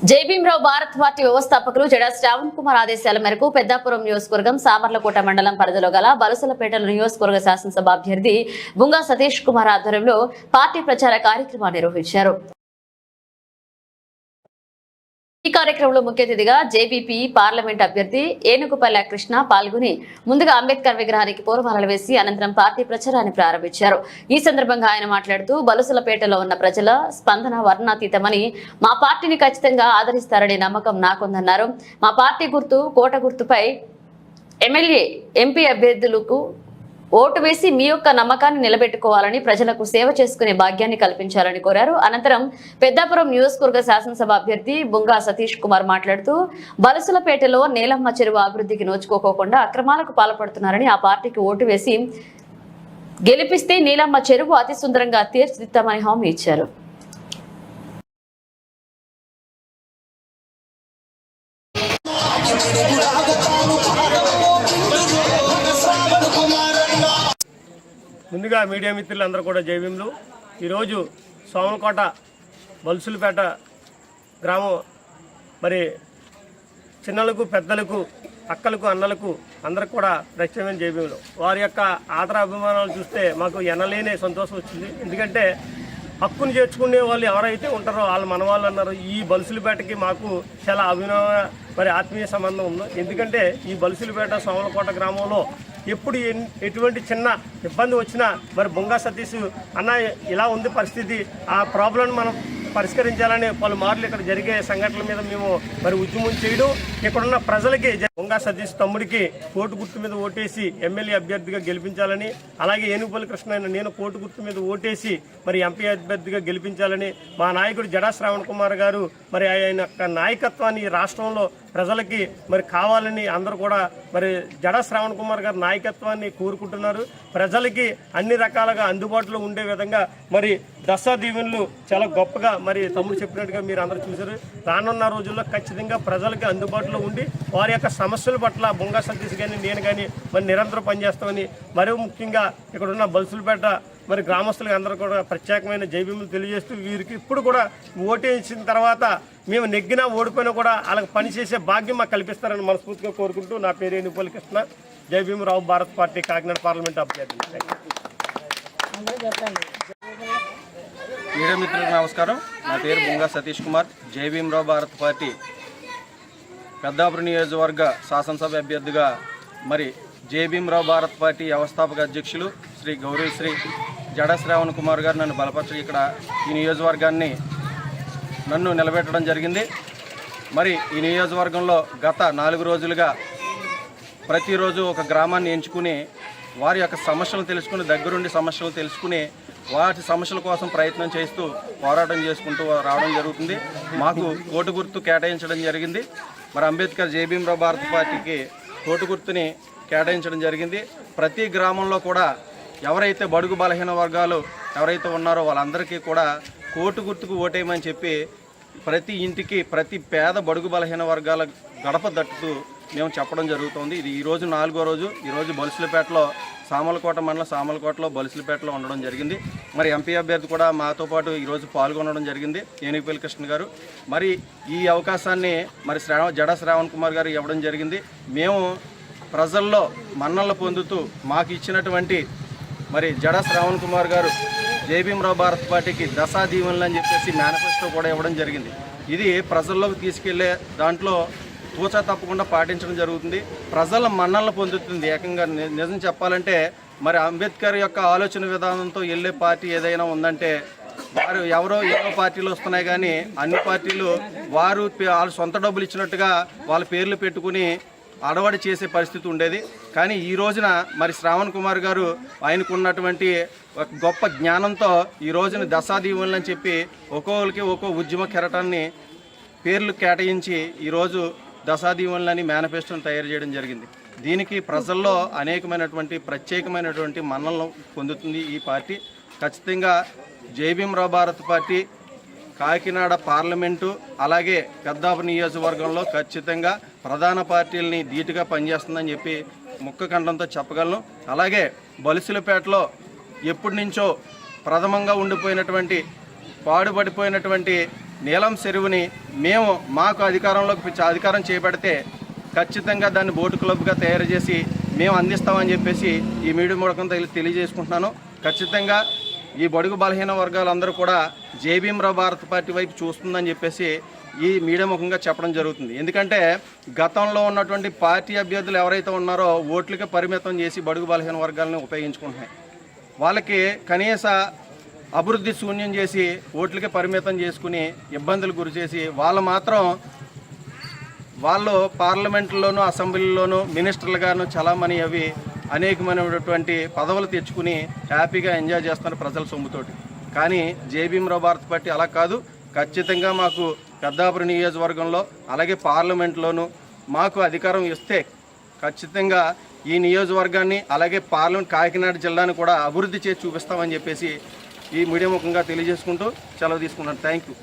జైభీంరావు Bharat party వ్యవస్థాపకులు జడా శ్రావణ్ కుమార్ ఆదేశాల మేరకు పెద్దాపురం నియోజకవర్గం సామర్లకోట మండలం పరిధిలో గల బలసలపేట నియోజకవర్గ శాసనసభ అభ్యర్థి బుంగా సతీష్ కుమార్ ఆధ్వర్యంలో పార్టీ ప్రచార కార్యక్రమాన్ని నిర్వహించారు. ఈ కార్యక్రమంలో ముఖ్య అతిథిగా జేబీపీ పార్లమెంట్ అభ్యర్థి ఏనుగుపల్లె కృష్ణ పాల్గొని ముందుగా అంబేద్కర్ విగ్రహానికి పూలమాలలు వేసి అనంతరం పార్టీ ప్రచారాన్ని ప్రారంభించారు. ఈ సందర్భంగా ఆయన మాట్లాడుతూ బలుసులపేటలో ఉన్న ప్రజల స్పందన వర్ణాతీతమని, మా పార్టీని ఖచ్చితంగా ఆదరిస్తారనే నమ్మకం నాకుందన్నారు. మా పార్టీ గుర్తు కోట గుర్తుపై ఎమ్మెల్యే ఎంపీ అభ్యర్థులకు ఓటు వేసి మీ యొక్క నమ్మకాన్ని నిలబెట్టుకోవాలని, ప్రజలకు సేవ చేసుకునే భాగ్యాన్ని కల్పించాలని కోరారు. అనంతరం పెద్దాపురం నియోజకవర్గ శాసనసభ అభ్యర్థి బుంగా సతీష్ కుమార్ మాట్లాడుతూ బలసులపేటలో నీలమ్మ చెరువు అభివృద్ధికి నోచుకోకుండా అక్రమాలకు పాల్పడుతున్నారని, ఆ పార్టీకి ఓటు వేసి గెలిపిస్తే నీలమ్మ చెరువు అతి సుందరంగా తీర్చిదిద్దామని హామీ ఇచ్చారు. ముందుగా మీడియా మిత్రులందరూ కూడా జైభీంలు. ఈరోజు సోమలకోట బలుసులపేట గ్రామం మరి చిన్నలకు పెద్దలకు అక్కలకు అన్నలకు అందరికి కూడా ప్రత్యేకమైన జైభీంలు. వారి యొక్క ఆదరాభిమానాలు చూస్తే మాకు ఎనలేని సంతోషం వచ్చింది. ఎందుకంటే హక్కును చేర్చుకునే వాళ్ళు ఎవరైతే ఉంటారో వాళ్ళు మన వాళ్ళు అన్నారు. ఈ బలుసులపేటకి మాకు చాలా అభినవ మరి ఆత్మీయ సంబంధం ఉంది. ఎందుకంటే ఈ బలుసులపేట సోమలకోట గ్రామంలో ఎప్పుడు ఎటువంటి చిన్న ఇబ్బంది వచ్చినా మరి బుంగా సతీష్ అన్న ఇలా ఉంది పరిస్థితి, ఆ ప్రాబ్లం మనం పరిష్కరించాలని పలుమార్లు ఇక్కడ జరిగే సంఘటనల మీద మేము మరి ఉద్యమం చేయడం, ఇక్కడున్న ప్రజలకి బుంగా సతీష్ తమ్ముడికి కోటు గుర్తు మీద ఓటేసి ఎమ్మెల్యే అభ్యర్థిగా గెలిపించాలని, అలాగే ఏనుగుపల్లి కృష్ణ నేను కోటు గుర్తు మీద ఓటేసి మరి ఎంపీ అభ్యర్థిగా గెలిపించాలని, మా నాయకుడు జడా శ్రావణ్ కుమార్ గారు మరి ఆయన యొక్క నాయకత్వాన్ని ఈ రాష్ట్రంలో ప్రజలకి మరి కావాలని అందరూ కూడా మరి జడా శ్రావణ్ కుమార్ గారి నాయకత్వాన్ని కోరుకుంటున్నారు. ప్రజలకి అన్ని రకాలుగా అందుబాటులో ఉండే విధంగా మరి దసరా దీవెనలు చాలా గొప్పగా మరి తమ్ముడు చెప్పినట్టుగా మీరు అందరూ చూశారు. రానున్న రోజుల్లో ఖచ్చితంగా ప్రజలకి అందుబాటులో ఉండి వారి యొక్క సమస్యల పట్ల బుంగా సతీష్ కానీ నేను కానీ మరి నిరంతరం పనిచేస్తామని, మరీ ముఖ్యంగా ఇక్కడ ఉన్న బలుసులపేట మరి గ్రామస్తులకి అందరూ కూడా ప్రత్యేకమైన జైభీములు తెలియజేస్తూ వీరికి ఇప్పుడు కూడా ఓటేసిన తర్వాత మేము నెగ్గినా ఓడిపోయినా కూడా వాళ్ళకి పనిచేసే భాగ్యం మాకు కల్పిస్తారని మనస్ఫూర్తిగా కోరుకుంటూ నా పేరు ఏనుగుపల్లి కృష్ణ, జైభీమరావు భారత్ పార్టీ కాకినాడ పార్లమెంట్ అభ్యర్థి. మీడియా మిత్రులకు నమస్కారం. నా పేరు బుంగా సతీష్ కుమార్, జైభీమరావు భారత్ పార్టీ పెద్దాపురం నియోజకవర్గ శాసనసభ అభ్యర్థిగా మరి జైభీమరావు భారత్ పార్టీ వ్యవస్థాపక అధ్యక్షులు శ్రీ గౌరవశ్రీ జడా శ్రావణ్ కుమార్ గారు నన్ను బలపరిచి ఇక్కడ ఈ నియోజకవర్గాన్ని నన్ను నిలబెట్టడం జరిగింది. మరి ఈ నియోజకవర్గంలో గత 4 రోజులుగా ప్రతిరోజు ఒక గ్రామాన్ని ఎంచుకుని వారి యొక్క సమస్యలను తెలుసుకుని, దగ్గరుండి సమస్యలను తెలుసుకుని వాటి సమస్యల కోసం ప్రయత్నం చేస్తూ పోరాటం చేసుకుంటూ రావడం జరుగుతుంది. మాకు కోటు గుర్తు కేటాయించడం జరిగింది. మరి అంబేద్కర్ జైభీమరావు భారత్ పార్టీకి కోటు గుర్తుని కేటాయించడం జరిగింది. ప్రతి గ్రామంలో కూడా ఎవరైతే బడుగు బలహీన వర్గాలు ఎవరైతే ఉన్నారో వాళ్ళందరికీ కూడా కోటు గుర్తుకు ఓటేయమని చెప్పి ప్రతి ఇంటికి ప్రతి పేద బడుగు బలహీన వర్గాల గడప దట్టుతూ మేము చెప్పడం జరుగుతుంది. ఇది ఈరోజు 4వ రోజు. ఈరోజు బలుసులపేటలో సామలకోట మండలం సామలకోటలో బలుసులపేటలో ఉండడం జరిగింది. మరి ఎంపీ అభ్యర్థి కూడా మాతో పాటు ఈరోజు పాల్గొనడం జరిగింది, ఏనుగుపల్లి కృష్ణ గారు. మరి ఈ అవకాశాన్ని మరి జడా శ్రావణ్ కుమార్ గారు ఇవ్వడం జరిగింది. మేము ప్రజల్లో మన్ననలు పొందుతూ మాకు ఇచ్చినటువంటి మరి జడా శ్రావణ్ కుమార్ గారు జైభీమరావు భారత్ పార్టీకి దశా దీవెనలు అని చెప్పేసి మేనిఫెస్టో కూడా ఇవ్వడం జరిగింది. ఇది ప్రజల్లోకి తీసుకెళ్లే దాంట్లో తూచా తప్పకుండా పాటించడం జరుగుతుంది. ప్రజల మన్ననలు పొందుతుంది. ఏకంగా నిజం చెప్పాలంటే మరి అంబేద్కర్ యొక్క ఆలోచన విధానంతో వెళ్ళే పార్టీ ఏదైనా ఉందంటే వారు ఎవరో పార్టీలు వస్తున్నాయి, కానీ అన్ని పార్టీలు వారు వాళ్ళ సొంత డబ్బులు ఇచ్చినట్టుగా వాళ్ళ పేర్లు పెట్టుకుని అడవడి చేసే పరిస్థితి ఉండేది. కానీ ఈ రోజున మరి శ్రావణ్ కుమార్ గారు ఆయనకు ఉన్నటువంటి గొప్ప జ్ఞానంతో ఈ రోజున దశా దీవెనలు అని చెప్పి ఒక్కొక్కరికి ఒక్కో ఉద్యమ కెరటాన్ని పేర్లు కేటాయించి ఈరోజు దశా దీవెనలని మేనిఫెస్టోని తయారు చేయడం జరిగింది. దీనికి ప్రజల్లో అనేకమైనటువంటి ప్రత్యేకమైనటువంటి మన్ననలు పొందుతుంది ఈ పార్టీ. ఖచ్చితంగా జైభీమరావు భారత్ పార్టీ కాకినాడ పార్లమెంటు అలాగే పెద్దాపురం నియోజకవర్గంలో ఖచ్చితంగా ప్రధాన పార్టీలని ధీటుగా పనిచేస్తుందని చెప్పి ముక్క కంఠంతో చెప్పగలను. అలాగే బలుసులపేటలో ఎప్పటి నుంచో ప్రథమంగా ఉండిపోయినటువంటి పాడుపడిపోయినటువంటి నీలం చెరువుని మేము మాకు అధికారం చేపడితే ఖచ్చితంగా దాన్ని బోటు క్లబ్గా తయారు చేసి మేము అందిస్తామని చెప్పేసి ఈ మీడియా మూలకం తెలియజేసుకుంటున్నాను. ఖచ్చితంగా ఈ బడుగు బలహీన వర్గాలందరూ కూడా జై భీమ్రావ్ భారత్ పార్టీ వైపు చూస్తుందని చెప్పేసి ఈ మీడియా ముఖంగా చెప్పడం జరుగుతుంది. ఎందుకంటే గతంలో ఉన్నటువంటి పార్టీ అభ్యర్థులు ఎవరైతే ఉన్నారో ఓట్లకే పరిమితం చేసి బడుగు బలహీన వర్గాలను ఉపయోగించుకుంటున్నాయి. వాళ్ళకి కనీస అభివృద్ధి శూన్యం చేసి ఓట్లకే పరిమితం చేసుకుని ఇబ్బందులు గురి చేసి వాళ్ళు పార్లమెంట్లోనూ అసెంబ్లీలోనూ మినిస్టర్లుగాను చలామణి అవి అనేకమైనటువంటి పదవులు తెచ్చుకుని హ్యాపీగా ఎంజాయ్ చేస్తున్నారు ప్రజల సొమ్ముతోటి. కానీ జై భీమ్రావ్ భారత్ పార్టీ అలా కాదు. ఖచ్చితంగా మాకు పెద్దాపురం నియోజకవర్గంలో అలాగే పార్లమెంట్లోనూ మాకు అధికారం ఇస్తే ఖచ్చితంగా ఈ నియోజకవర్గాన్ని అలాగే పార్లమెంట్ కాకినాడ జిల్లాను కూడా అభివృద్ధి చేసి చూపిస్తామని చెప్పేసి ఈ మీడియా ముఖంగా తెలియజేసుకుంటూ సెలవు తీసుకున్నాను. Thank you.